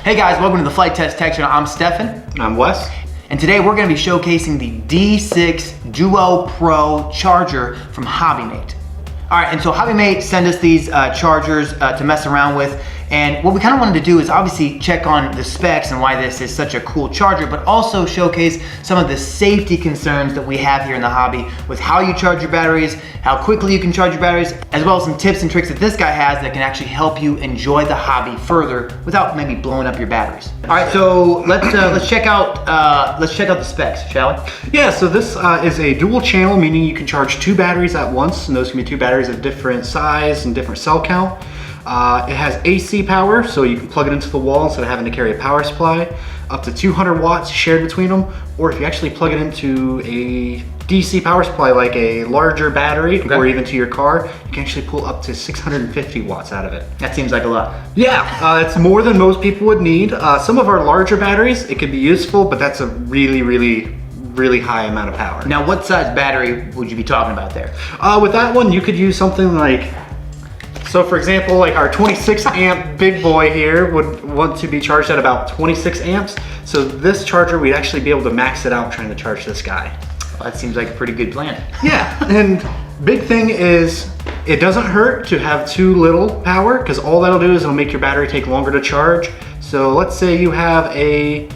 Hey guys, welcome to the Flight Test Tech Channel. I'm Stefan. And I'm Wes. And today we're going to be showcasing the D6 Duo Pro charger from HobbyMate. All right, and so HobbyMate sent us these chargers to mess around with. And what we kind of wanted to do is obviously check on the specs and why this is such a cool charger, but also showcase some of the safety concerns that we have here in the hobby with how you charge your batteries, how quickly you can charge your batteries, as well as some tips and tricks that this guy has that can actually help you enjoy the hobby further without maybe blowing up your batteries. All right, so let's check out the specs, shall we? Yeah, so this is a dual channel, meaning you can charge two batteries at once, and those can be two batteries of different size and different cell count. It has AC power, so you can plug it into the wall instead of having to carry a power supply. Up to 200 watts shared between them, or if you actually plug it into a DC power supply like a larger battery, or even to your car, you can actually pull up to 650 watts out of it. That seems like a lot. Yeah, it's more than most people would need. Some of our larger batteries, it could be useful, but that's a really high amount of power. Now, what size battery would you be talking about there? With that one, you could use something like, so for example, like our 26 amp big boy here would want to be charged at about 26 amps. So this charger, we'd actually be able to max it out trying to charge this guy. Well, that seems like a pretty good plan. Yeah, and big thing is it doesn't hurt to have too little power, because all that'll do is it'll make your battery take longer to charge. So let's say you have a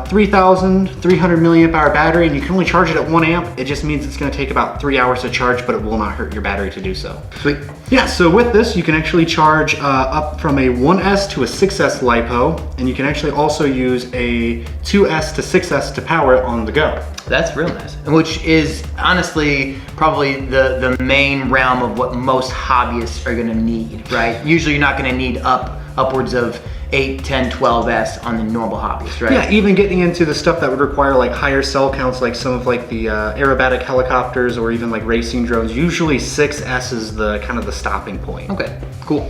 3,300 milliamp hour battery and you can only charge it at 1 amp. It just means it's going to take about 3 hours to charge, but it will not hurt your battery to do so. Sweet. Yeah, so with this you can actually charge up from a 1S to a 6S LiPo, and you can actually also use a 2S to 6S to power it on the go. That's real nice. Which is honestly probably the main realm of what most hobbyists are gonna need, right? Usually you're not gonna need upwards of 8, 10, 12S on the normal hobbyist, right? Yeah, even getting into the stuff that would require like higher cell counts, like some of like the aerobatic helicopters or even like racing drones, usually 6S is the kind of the stopping point. Okay, cool.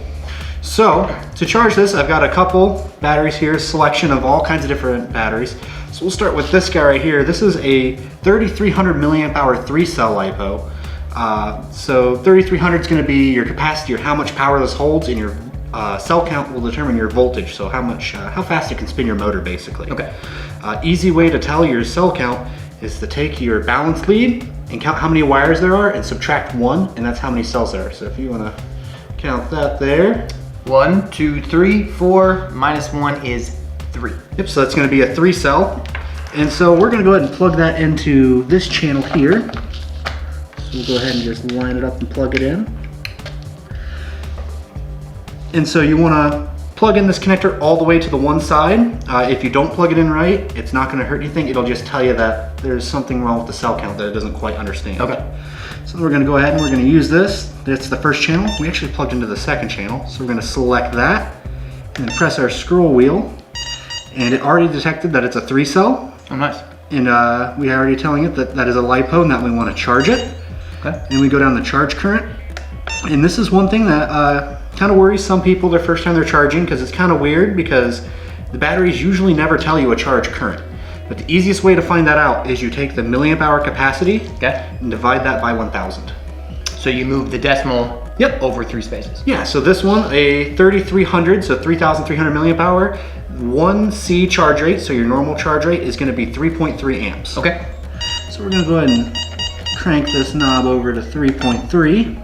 So to charge this, I've got a couple batteries here, a selection of all kinds of different batteries. So we'll start with this guy right here. This is a 3,300 milliamp hour 3-cell LiPo. So 3,300 is going to be your capacity or how much power this holds, and your cell count will determine your voltage, so how fast it can spin your motor basically. Okay. Easy way to tell your cell count is to take your balance lead and count how many wires there are and subtract 1, and that's how many cells there are. So if you want to count that there. 1, 2, 3, 4, minus 1 is 3. Yep, so that's going to be a 3-cell. And so we're going to go ahead and plug that into this channel here. So we'll go ahead and just line it up and plug it in. And so you want to plug in this connector all the way to the one side. If you don't plug it in right, it's not going to hurt anything. It'll just tell you that there's something wrong with the cell count that it doesn't quite understand. Okay. So we're going to go ahead and we're going to use this. That's the first channel. We actually plugged into the second channel. So we're going to select that and then press our scroll wheel. And it already detected that it's a 3-cell. Oh, nice. And we are already telling it that that is a LiPo and that we want to charge it. Okay. And we go down the charge current. And this is one thing that kind of worries some people their first time they're charging, because it's kind of weird because the batteries usually never tell you a charge current. But the easiest way to find that out is you take the milliamp hour capacity and divide that by 1,000. So you move the decimal over 3 spaces. Yeah, so this one, a 3,300, so 3,300 milliamp hour, 1C charge rate, so your normal charge rate is going to be 3.3 amps. Okay. So we're going to go ahead and crank this knob over to 3.3.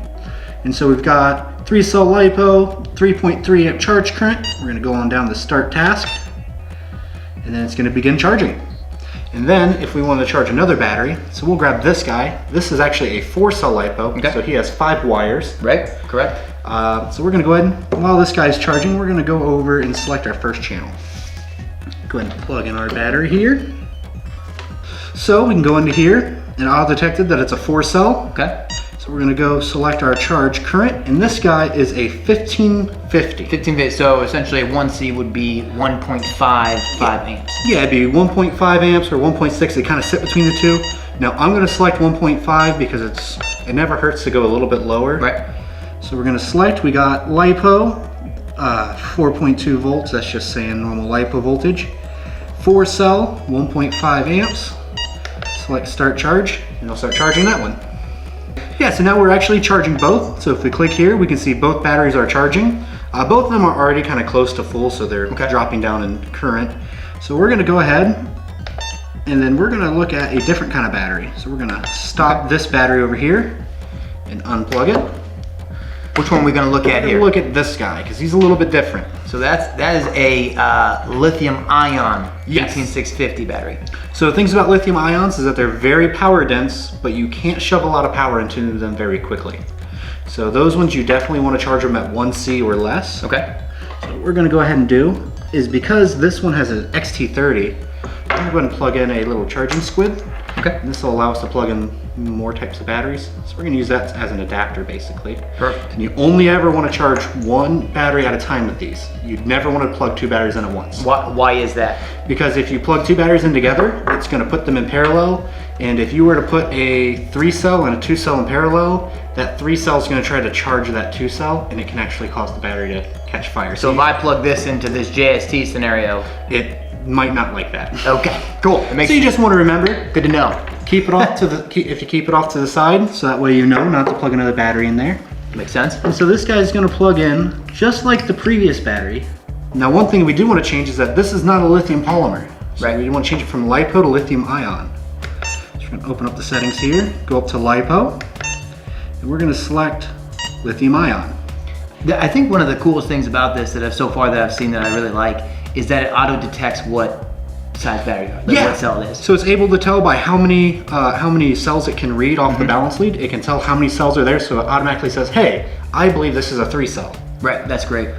And so we've got 3-cell LiPo, 3.3 amp charge current. We're going to go on down the start task, and then it's going to begin charging. And then if we want to charge another battery, so we'll grab this guy. This is actually a 4-cell LiPo, so he has 5 wires. Right, correct. So we're going to go ahead and, while this guy's charging, we're going to go over and select our first channel. Go ahead and plug in our battery here. So we can go into here, and auto detected that it's a 4-cell. Okay. So we're going to go select our charge current, and this guy is a 1550. 1550, so essentially a 1C would be 1.55 amps. Yeah, it'd be 1.5 amps or 1.6. They kind of sit between the two. Now I'm going to select 1.5 because it never hurts to go a little bit lower. Right. So we're going to select, we got LiPo, 4.2 volts, that's just saying normal LiPo voltage. 4-cell, 1.5 amps. Select start charge, and it'll start charging that one. Yeah, so now we're actually charging both. So if we click here, we can see both batteries are charging. Both of them are already kind of close to full, so they're dropping down in current. So we're gonna go ahead and then we're gonna look at a different kind of battery. So we're gonna stop this battery over here and unplug it. Which one are we gonna look at here? Look at this guy, because he's a little bit different. So that is a lithium ion 18650 battery. So the things about lithium ions is that they're very power dense, but you can't shove a lot of power into them very quickly. So those ones you definitely want to charge them at 1C or less. Okay. So what we're gonna go ahead and do is, because this one has an XT30, I'm gonna go ahead and plug in a little charging squid. Okay. And this will allow us to plug in more types of batteries. So we're gonna use that as an adapter basically. Perfect. And you only ever wanna charge one battery at a time with these. You'd never wanna plug two batteries in at once. Why is that? Because if you plug two batteries in together, it's gonna put them in parallel. And if you were to put a 3-cell and a 2-cell in parallel, that 3-cell is gonna try to charge that 2-cell, and it can actually cause the battery to catch fire. So if I plug this into this JST scenario, it might not like that. Okay, cool. So you just want to remember, good to know. Keep it off to the if you keep it off to the side, so that way you know not to plug another battery in there. Makes sense. And so this guy's going to plug in just like the previous battery. Now, one thing we do want to change is that this is not a lithium polymer. So we want to change it from lipo to lithium ion. So we're going to open up the settings here, go up to lipo, and we're going to select lithium ion. I think one of the coolest things about this that I've seen that I really like is that it auto detects what size battery, what cell it is. So it's able to tell by how many cells it can read off the balance lead. It can tell how many cells are there, so it automatically says, hey, I believe this is a 3-cell. Right, that's great.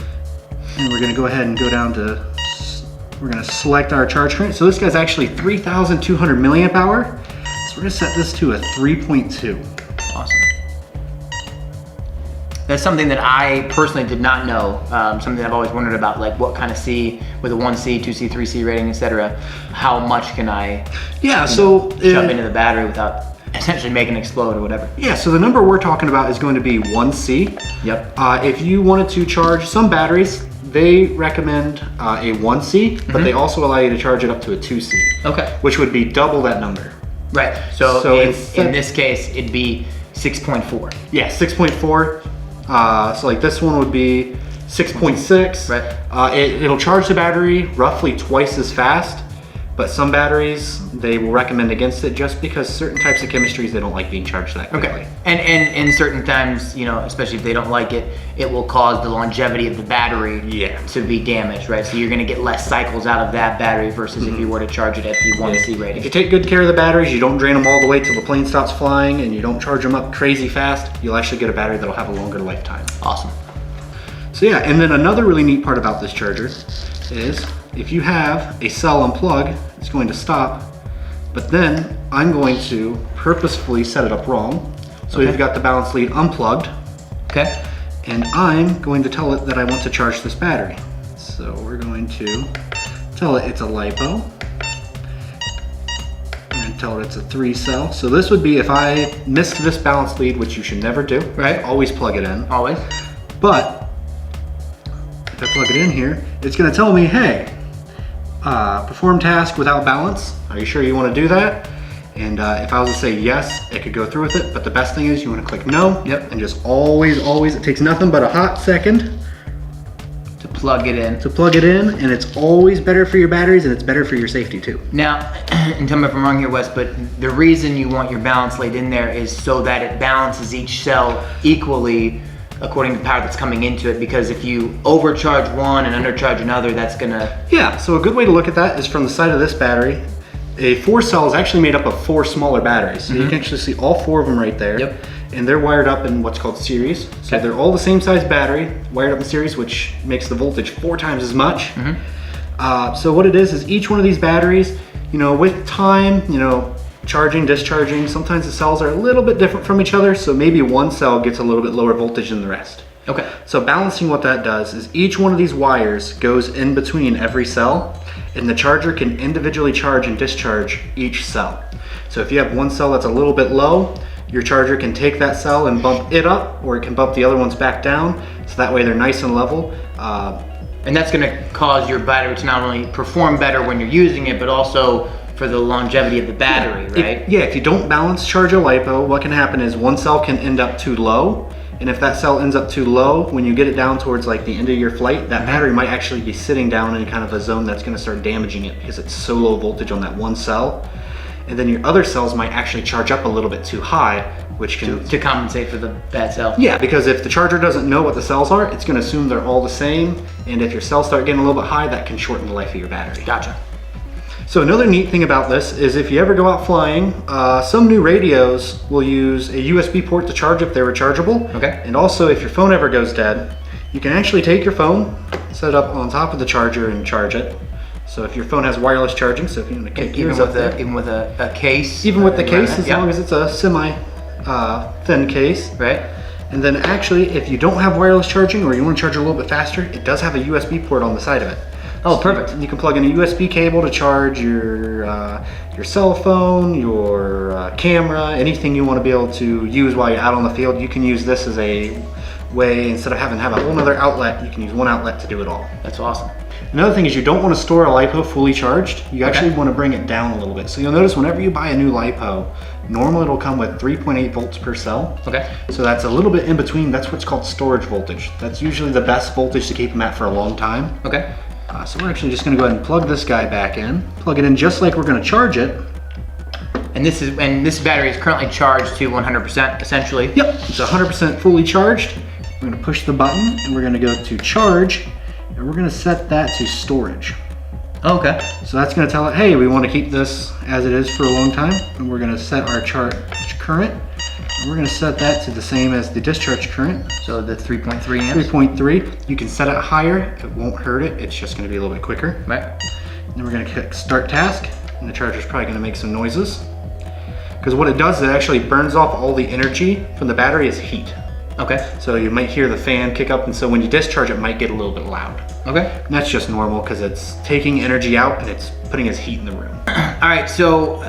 And we're gonna go ahead and go down to, we're gonna select our charge current. So this guy's actually 3,200 milliamp hour. So we're gonna set this to a 3.2. Awesome. That's something that I personally did not know. Something that I've always wondered about, like what kind of C with a 1C, 2C, 3C rating, etc. How much can I shove into the battery without essentially making it explode or whatever? Yeah, so the number we're talking about is going to be 1C. Yep. If you wanted to charge some batteries, they recommend a 1C, but they also allow you to charge it up to a 2C. Okay. Which would be double that number. Right. So in this case, it'd be 6.4. Yeah, 6.4. So like this one would be 6.6. Right. It'll charge the battery roughly twice as fast, but some batteries, they will recommend against it just because certain types of chemistries, they don't like being charged that quickly. Okay. And in certain times, you know, especially if they don't like it, it will cause the longevity of the battery to be damaged, right? So you're gonna get less cycles out of that battery versus if you were to charge it at the 1C rating. If you take good care of the batteries, you don't drain them all the way till the plane stops flying, and you don't charge them up crazy fast, you'll actually get a battery that'll have a longer lifetime. Awesome. So yeah, and then another really neat part about this charger is if you have a cell unplug, it's going to stop, but then I'm going to purposefully set it up wrong. So we've got the balance lead unplugged. Okay. And I'm going to tell it that I want to charge this battery. So we're going to tell it it's a lipo. We're going to tell it it's a 3-cell. So this would be if I missed this balance lead, which you should never do. Right. Always plug it in. Always. But if I plug it in here, it's going to tell me, hey, perform task without balance. Are you sure you want to do that? And if I was to say yes, it could go through with it. But the best thing is you want to click no. Yep. And just always, it takes nothing but a hot second to plug it in. And it's always better for your batteries, and it's better for your safety too. Now, and tell me if I'm wrong here, Wes, but the reason you want your balance lead in there is so that it balances each cell equally according to the power that's coming into it, because if you overcharge one and undercharge another, that's gonna... Yeah, so a good way to look at that is from the side of this battery. A 4-cell is actually made up of 4 smaller batteries. So you can actually see all 4 of them right there. Yep. And they're wired up in what's called series. So they're all the same size battery, wired up in series, which makes the voltage 4 times as much. So what it is each one of these batteries, you know, with time, you know, charging, discharging, sometimes the cells are a little bit different from each other, so maybe one cell gets a little bit lower voltage than the rest. Okay. So balancing, what that does is each one of these wires goes in between every cell, and the charger can individually charge and discharge each cell. So if you have one cell that's a little bit low, your charger can take that cell and bump it up, or it can bump the other ones back down, so that way they're nice and level. And that's gonna cause your battery to not only perform better when you're using it, but also for the longevity of the battery, right? If you don't balance charge a lipo, what can happen is one cell can end up too low, And if that cell ends up too low, when you get it down towards like the end of your flight, that battery might actually be sitting down in kind of a zone that's going to start damaging it because it's so low voltage on that one cell. And then your other cells might actually charge up a little bit too high, which can... To compensate for the bad cell. Yeah, because if the charger doesn't know what the cells are, it's going to assume they're all the same. And if your cells start getting a little bit high, that can shorten the life of your battery. Gotcha. So another neat thing about this is if you ever go out flying, some new radios will use a USB port to charge if they're rechargeable. Okay. And also if your phone ever goes dead, you can actually take your phone, set it up on top of the charger and charge it. So if your phone has wireless charging, so if you want to kick yours up there. Even with a case? Even with the case, as long as it's a semi-thin case. Right. And then actually, if you don't have wireless charging or you want to charge it a little bit faster, it does have a USB port on the side of it. Oh, perfect. You can plug in a USB cable to charge your cell phone, your camera, anything you want to be able to use while you're out on the field. You can use this as a way, instead of having to have a whole other outlet, you can use one outlet to do it all. That's awesome. Another thing is you don't want to store a LiPo fully charged. You actually want to bring it down a little bit. So you'll notice whenever you buy a new LiPo, normally it'll come with 3.8 volts per cell. Okay. So that's a little bit in between. That's what's called storage voltage. That's usually the best voltage to keep them at for a long time. Okay. So we're actually just going to go ahead and plug this guy back in. Plug it in just like we're going to charge it. And this battery is currently charged to 100% essentially. Yep, it's 100% fully charged. We're going to push the button and we're going to go to charge and we're going to set that to storage. Okay. So that's going to tell it, hey, we want to keep this as it is for a long time, and we're going to set our charge current, and we're going to set that to the same as the discharge current. So the 3.3 amps. 3.3. You can set it higher. It won't hurt it. It's just going to be a little bit quicker. Right. And then we're going to click start task, and the charger's probably going to make some noises. Because what it does is it actually burns off all the energy from the battery as heat. Okay. So you might hear the fan kick up, and so when you discharge it might get a little bit loud. Okay. And that's just normal because it's taking energy out and it's putting its heat in the room. All right, so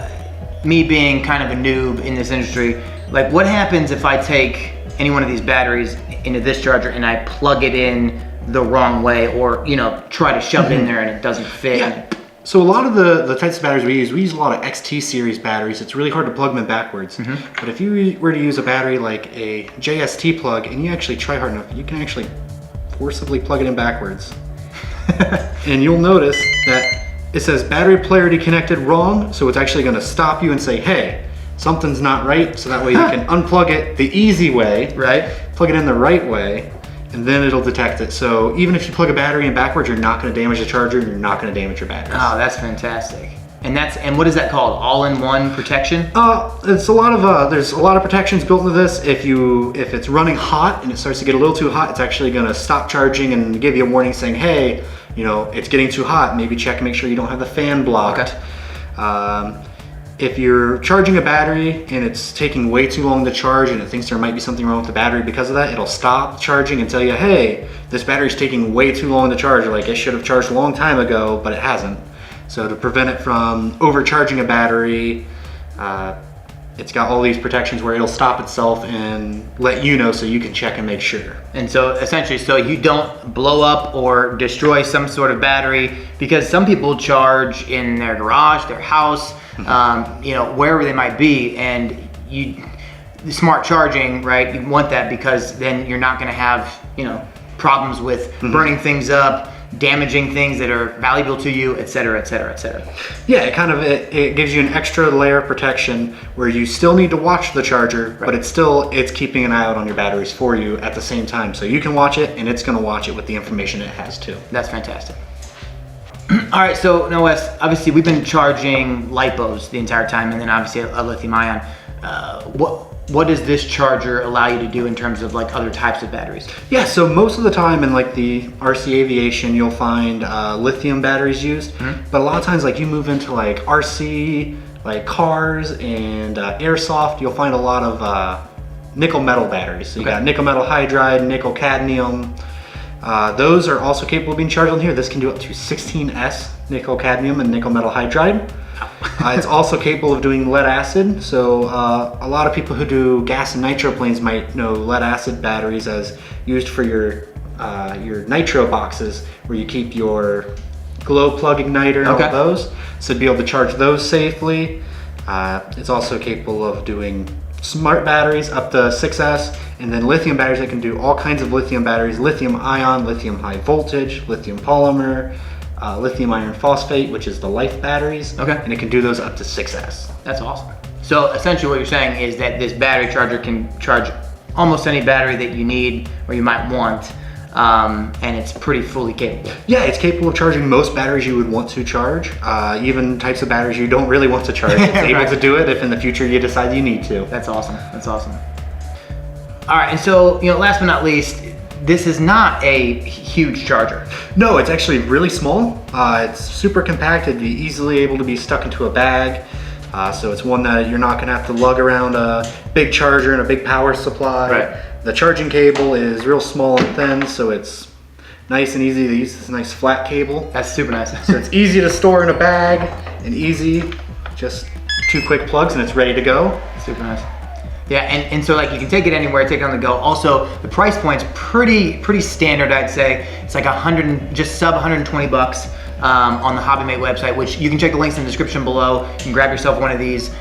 me being kind of a noob in this industry, like what happens if I take any one of these batteries into this charger and I plug it in the wrong way, or try to shove it in there and it doesn't fit? Yeah. So a lot of the types of batteries we use a lot of XT series batteries. It's really hard to plug them in backwards. But if you were to use a battery like a JST plug and you actually try hard enough, you can actually forcibly plug it in backwards. And you'll notice that it says battery polarity connected wrong, so it's actually going to stop you and say, hey, something's not right, so that way you can unplug it the easy way, right? Plug it in the right way, and then it'll detect it. So even if you plug a battery in backwards, you're not going to damage the charger, and you're not going to damage your batteries. Oh, that's fantastic. And what is that called? All-in-one protection? It's a lot of there's a lot of protections built into this. If it's running hot and it starts to get a little too hot, it's actually going to stop charging and give you a warning saying, hey, it's getting too hot. Maybe check and make sure you don't have the fan blocked. Okay. If you're charging a battery and it's taking way too long to charge and it thinks there might be something wrong with the battery because of that, it'll stop charging and tell you, hey, this battery's taking way too long to charge. Like it should have charged a long time ago, but it hasn't. So to prevent it from overcharging a battery, it's got all these protections where it'll stop itself and let you know so you can check and make sure. And so essentially, so you don't blow up or destroy some sort of battery, because some people charge in their garage, their house, wherever they might be, and smart charging, right? You want that because then you're not going to have, problems with burning things up, damaging things that are valuable to you, et cetera, et cetera, et cetera. Yeah, it gives you an extra layer of protection where you still need to watch the charger, right, but it's keeping an eye out on your batteries for you at the same time. So you can watch it and it's going to watch it with the information it has too. That's fantastic. All right, so now Wes, obviously we've been charging LiPos the entire time, and then obviously a lithium ion. What does this charger allow you to do in terms of like other types of batteries? Yeah, so most of the time in like the RC aviation, you'll find lithium batteries used, but a lot of times like you move into like RC, like cars and airsoft, you'll find a lot of nickel metal batteries. So you got nickel metal hydride, nickel cadmium. Those are also capable of being charged on here. This can do up to 16S nickel cadmium and nickel metal hydride. It's also capable of doing lead acid. So a lot of people who do gas and nitro planes might know lead acid batteries as used for your nitro boxes where you keep your glow plug igniter and all of those. So to be able to charge those safely. It's also capable of doing smart batteries up to 6S, and then lithium batteries that can do all kinds of lithium batteries, lithium ion, lithium high voltage, lithium polymer, lithium iron phosphate, which is the life batteries. Okay. And it can do those up to 6S. That's awesome. So essentially what you're saying is that this battery charger can charge almost any battery that you need or you might want, and it's pretty fully capable. Yeah, it's capable of charging most batteries you would want to charge, even types of batteries you don't really want to charge. It's able Right. to do it if in the future you decide you need to. That's awesome. That's awesome. All right, and so, last but not least, this is not a huge charger. No, it's actually really small. It's super compact. It'd be easily able to be stuck into a bag. So it's one that you're not gonna have to lug around a big charger and a big power supply. Right. The charging cable is real small and thin, so it's nice and easy to use. It's a nice flat cable. That's super nice. So it's easy to store in a bag and easy, just 2 quick plugs and it's ready to go. Super nice. Yeah, and so like you can take it anywhere, take it on the go. Also, the price point's pretty standard, I'd say. It's like just sub 120 bucks on the HobbyMate website, which you can check the links in the description below. You can grab yourself one of these.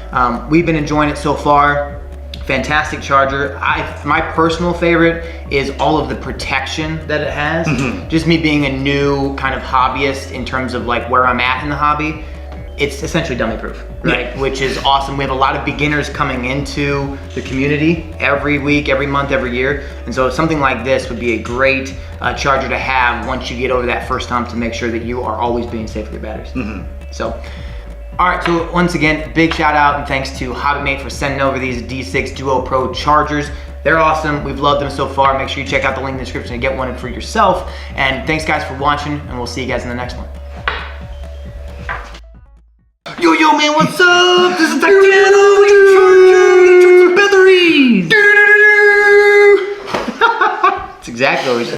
We've been enjoying it so far. Fantastic charger. My personal favorite is all of the protection that it has. Just me being a new kind of hobbyist in terms of like where I'm at in the hobby. It's essentially dummy proof, right? Yeah. Which is awesome. We have a lot of beginners coming into the community every week, every month, every year. And so something like this would be a great charger to have once you get over that first hump to make sure that you are always being safe with your batteries. So, all right, so once again, big shout out and thanks to HobbyMate for sending over these D6 Duo Pro chargers. They're awesome. We've loved them so far. Make sure you check out the link in the description to get one for yourself. And thanks guys for watching, and we'll see you guys in the next one. Yo man, what's up? This is Tactical. Batteries. It's exactly what we said.